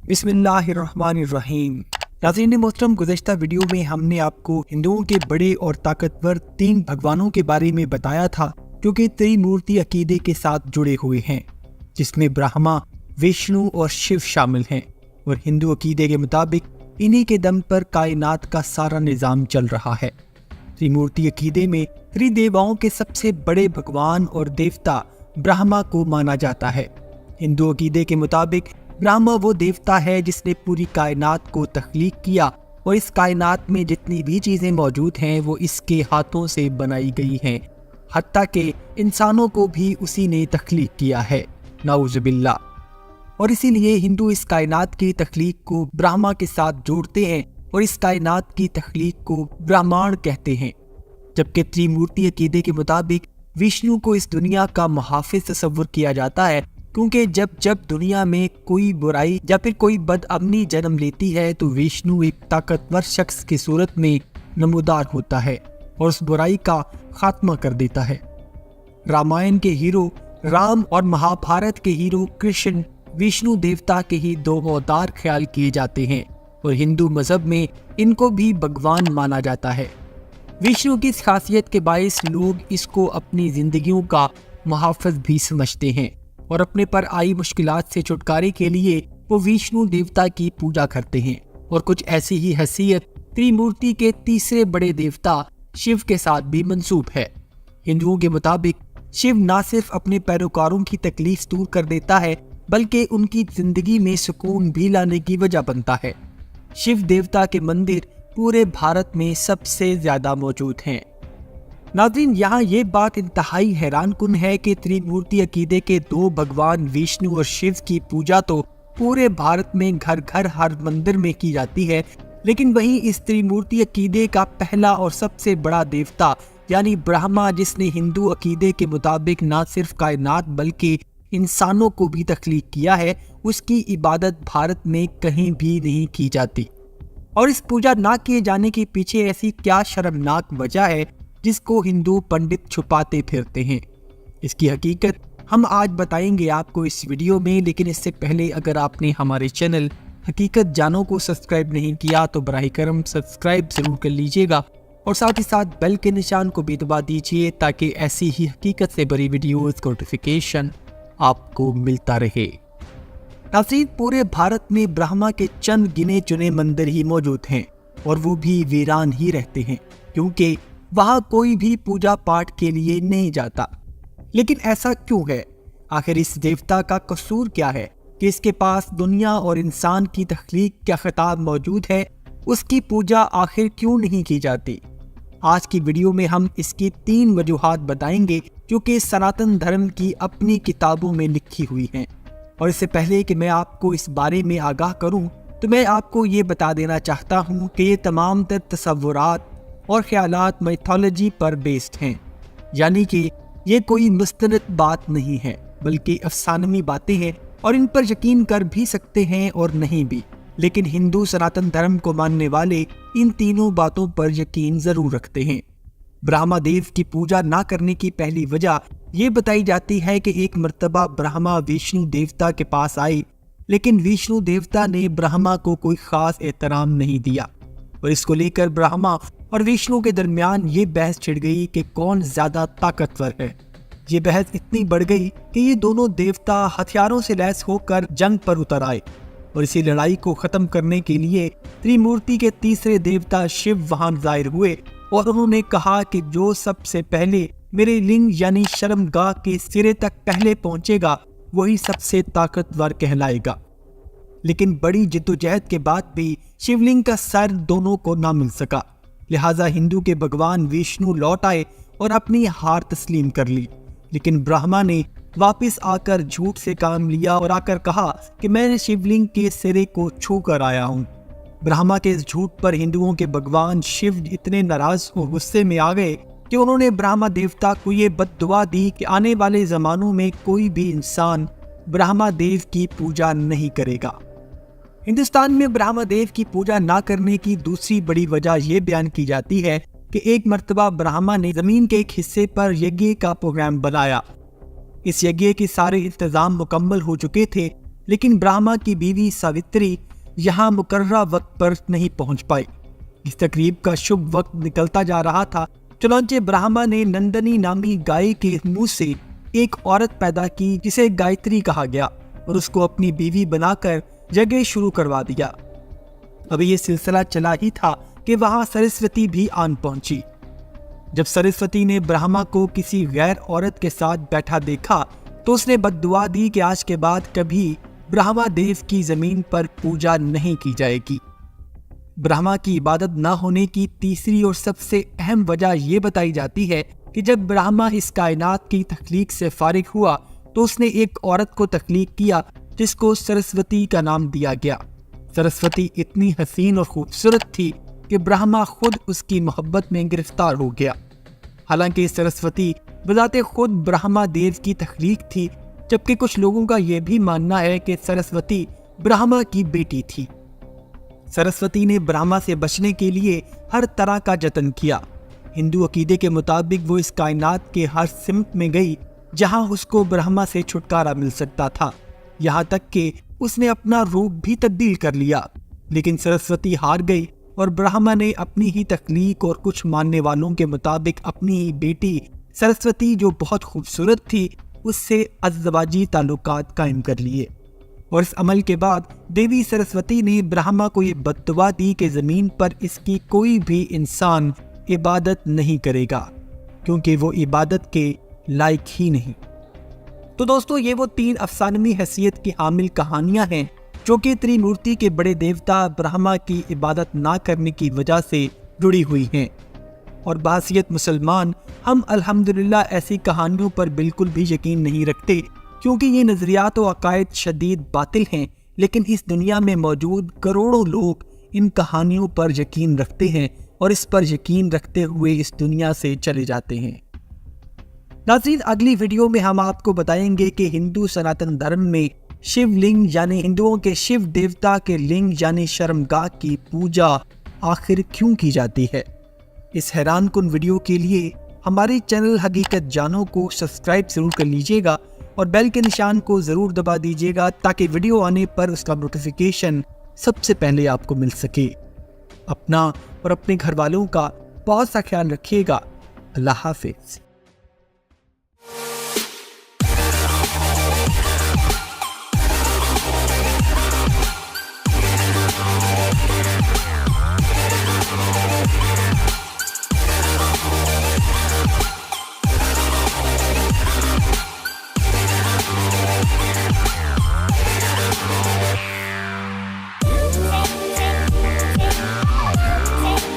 बिस्मिल्लाहिर्रहमानिर्रहीम। नाज़रीन मोहतरम, गुज़श्ता वीडियो में हमने आपको हिंदुओं के बड़े और ताकतवर 3 भगवानों के बारे में बताया था जो कि त्रिमूर्ति अकीदे के साथ जुड़े हुए हैं, जिसमें ब्रह्मा, विष्णु और शिव शामिल हैं। और हिंदू अकीदे के मुताबिक इन्हीं के दम पर कायनात का सारा निज़ाम चल रहा है। त्रिमूर्ति अकीदे में त्रिदेवाओं के सबसे बड़े भगवान और देवता ब्रह्मा को माना जाता है। हिंदू अकीदे के मुताबिक ब्रह्मा वो देवता है जिसने पूरी कायनात को तख्लीक किया और इस कायनात में जितनी भी चीज़ें मौजूद हैं वो इसके हाथों से बनाई गई हैं, हत्ता के इंसानों को भी उसी ने तख्लीक किया है, नाउज़ुबिल्लाह। और इसीलिए हिंदू इस कायनात की तख्लीक को ब्रह्मा के साथ जोड़ते हैं और इस कायनात की तख्लीक को ब्रह्मांड कहते हैं। जबकि त्रिमूर्ति अकीदे के मुताबिक विष्णु को इस दुनिया का मुहाफिज तस्वुर किया जाता है, क्योंकि जब जब दुनिया में कोई बुराई या फिर कोई बदअमनी जन्म लेती है तो विष्णु एक ताकतवर शख्स की सूरत में नमूदार होता है और उस बुराई का खात्मा कर देता है। रामायण के हीरो राम और महाभारत के हीरो कृष्ण विष्णु देवता के ही 2 अवतार ख्याल किए जाते हैं और हिंदू मजहब में इनको भी भगवान माना जाता है। विष्णु की इस खासियत के बायस लोग इसको अपनी जिंदगियों का मुहाफ़िज़ भी समझते हैं और अपने पर आई मुश्किलात से छुटकारे के लिए वो विष्णु देवता की पूजा करते हैं। और कुछ ऐसी ही हैसियत त्रिमूर्ति के तीसरे बड़े देवता शिव के साथ भी मंसूब है। हिंदुओं के मुताबिक शिव न सिर्फ अपने पैरोकारों की तकलीफ दूर कर देता है बल्कि उनकी जिंदगी में सुकून भी लाने की वजह बनता है। शिव देवता के मंदिर पूरे भारत में सबसे ज्यादा मौजूद हैं। नाज़रीन, यहाँ ये बात इंतहाई हैरान कुन है कि त्रिमूर्ति अकीदे के 2 भगवान विष्णु और शिव की पूजा तो पूरे भारत में घर घर हर मंदिर में की जाती है, लेकिन वहीं इस त्रिमूर्ति अकीदे का पहला और सबसे बड़ा देवता यानी ब्रह्मा, जिसने हिंदू अकीदे के मुताबिक न सिर्फ कायनात बल्कि इंसानों को भी तख्लीक किया है, उसकी इबादत भारत में कहीं भी नहीं की जाती। और इस पूजा ना किए जाने के पीछे ऐसी क्या शर्मनाक वजह है जिसको हिंदू पंडित छुपाते फिरते हैं? इसकी हकीकत हम आज बताएंगे आपको इस वीडियो में। लेकिन इससे पहले अगर आपने हमारे चैनल हकीकत जानो को सब्सक्राइब नहीं किया तो बराह करम सब्सक्राइब जरूर कर लीजिएगा और साथ ही साथ बेल के निशान को भी दबा दीजिए ताकि ऐसी ही हकीकत से बड़ी वीडियोस का नोटिफिकेशन आपको मिलता रहे। नाज़रीन, पूरे भारत में ब्रह्मा के चंद गिने चुने मंदिर ही मौजूद हैं और वो भी वीरान ही रहते हैं, क्योंकि वहाँ कोई भी पूजा पाठ के लिए नहीं जाता। लेकिन ऐसा क्यों है? आखिर इस देवता का कसूर क्या है कि इसके पास दुनिया और इंसान की तख्लीक का खिताब मौजूद है? उसकी पूजा आखिर क्यों नहीं की जाती? आज की वीडियो में हम इसकी 3 वजूहात बताएंगे जो कि सनातन धर्म की अपनी किताबों में लिखी हुई हैं। और इससे पहले कि मैं आपको इस बारे में आगाह करूं तो मैं आपको ये बता देना चाहता हूं कि ये तमाम तर तसव्वुरात और ख्यालात माइथोलॉजी पर बेस्ड हैं, यानी कि ये कोई मुस्तनद बात नहीं है बल्कि अफसानवी बातें हैं और इन पर यकीन कर भी सकते हैं और नहीं भी। लेकिन हिंदू सनातन धर्म को मानने वाले इन तीनों बातों पर यकीन जरूर रखते हैं। ब्रह्मा देव की पूजा ना करने की पहली वजह ये बताई जाती है कि एक मर्तबा ब्रह्मा विष्णु देवता के पास आए, लेकिन विष्णु देवता ने ब्रह्मा को कोई खास एहतराम नहीं दिया और इसको लेकर ब्रह्मा और विष्णु के दरमियान ये बहस छिड़ गई कि कौन ज्यादा ताकतवर है। ये बहस इतनी बढ़ गई कि ये दोनों देवता हथियारों से लैस होकर जंग पर उतर आए और इसी लड़ाई को खत्म करने के लिए त्रिमूर्ति के तीसरे देवता शिव वहां जाहिर हुए और उन्होंने कहा कि जो सबसे पहले मेरे लिंग यानी शर्मगाह के सिरे तक पहले पहुंचेगा वही सबसे ताकतवर कहलाएगा। लेकिन बड़ी जिद्दोजहद के बाद भी शिवलिंग का सर दोनों को ना मिल सका, लिहाजा हिंदू के भगवान विष्णु लौट आए और अपनी हार तस्लीम कर ली। लेकिन ब्रह्मा ने वापस आकर झूठ से काम लिया और आकर कहा कि मैं शिवलिंग के सिरे को छू कर आया हूँ। ब्रह्मा के इस झूठ पर हिंदुओं के भगवान शिव इतने नाराज और गुस्से में आ गए कि उन्होंने ब्रह्मा देवता को ये बद्दुआ दी कि आने वाले जमानों में कोई भी इंसान ब्रह्मा देव की पूजा नहीं करेगा। हिंदुस्तान में ब्रह्मा देव की पूजा ना करने की दूसरी बड़ी वजह यह बयान की जाती है कि एक मर्तबा ब्रह्मा ने जमीन के एक हिस्से पर यज्ञ का प्रोग्राम बनाया। इस यज्ञ के सारे इंतजाम मुकम्मल हो चुके थे लेकिन ब्रह्मा की बीवी सावित्री यहाँ मुकर्ररा वक्त पर नहीं पहुंच पाई। इस तकरीब का शुभ वक्त निकलता जा रहा था, चुनांचे ब्रह्मा ने नंदनी नामी गाय के मुंह से एक औरत पैदा की जिसे गायत्री कहा गया और उसको अपनी बीवी बनाकर यज्ञ शुरू करवा दिया। अभी ये सिलसिला चला ही था कि वहां सरस्वती भी आन पहुंची। जब सरस्वती ने ब्रह्मा को किसी गैर औरत के साथ बैठा देखा तो उसने बद्दुआ दी कि आज के बाद कभी ब्रह्मा देव की जमीन पर पूजा नहीं की जाएगी। ब्रह्मा की इबादत न होने की तीसरी और सबसे अहम वजह यह बताई जाती है कि जब ब्रह्मा इस कायनात की तख्लीक से फारिग हुआ तो उसने एक औरत को तख्लीक किया जिसको सरस्वती का नाम दिया गया। सरस्वती इतनी हसीन और खूबसूरत थी कि ब्रह्मा खुद उसकी मोहब्बत में गिरफ्तार हो गया। हालांकि सरस्वती बजाते खुद ब्रह्मा देव की तख्लीक थी, जबकि कुछ लोगों का यह भी मानना है कि सरस्वती ब्रह्मा की बेटी थी। सरस्वती ने ब्रह्मा से बचने के लिए हर तरह का जतन किया। हिंदू अकीदे के मुताबिक वो इस कायनात के हर सिमत में गई जहां उसको ब्रह्मा से छुटकारा मिल सकता था। यहाँ तक कि उसने अपना रूप भी तब्दील कर लिया, लेकिन सरस्वती हार गई और ब्रह्मा ने अपनी ही तख्लीक और कुछ मानने वालों के मुताबिक अपनी ही बेटी सरस्वती जो बहुत खूबसूरत थी उससे अज़दवाजी ताल्लुकात कायम कर लिए। और इस अमल के बाद देवी सरस्वती ने ब्रह्मा को ये बद्दुआ दी कि ज़मीन पर इसकी कोई भी इंसान इबादत नहीं करेगा क्योंकि वो इबादत के लायक ही नहीं। तो दोस्तों, ये वो 3 अफसानवी हैसियत की हामिल कहानियां हैं जो कि त्रिमूर्ति के बड़े देवता ब्रह्मा की इबादत ना करने की वजह से जुड़ी हुई हैं। और बहैसियत मुसलमान हम अल्हम्दुलिल्लाह ऐसी कहानियों पर बिल्कुल भी यकीन नहीं रखते क्योंकि ये नज़रियात व अकायद शदीद बातिल हैं, लेकिन इस दुनिया में मौजूद करोड़ों लोग इन कहानियों पर यकीन रखते हैं और इस पर यकीन रखते हुए इस दुनिया से चले जाते हैं। नाज़रीन, अगली वीडियो में हम आपको बताएंगे कि हिंदू सनातन धर्म में शिवलिंग यानी हिंदुओं के शिव देवता के लिंग यानी शर्मगाह की पूजा आखिर क्यों की जाती है। इस हैरान कुन वीडियो के लिए हमारे चैनल हकीकत जानो को सब्सक्राइब जरूर कर लीजिएगा और बेल के निशान को ज़रूर दबा दीजिएगा ताकि वीडियो आने पर उसका नोटिफिकेशन सबसे पहले आपको मिल सके। अपना और अपने घर वालों का बहुत सा ख्याल रखिएगा। अल्लाह हाफिज़।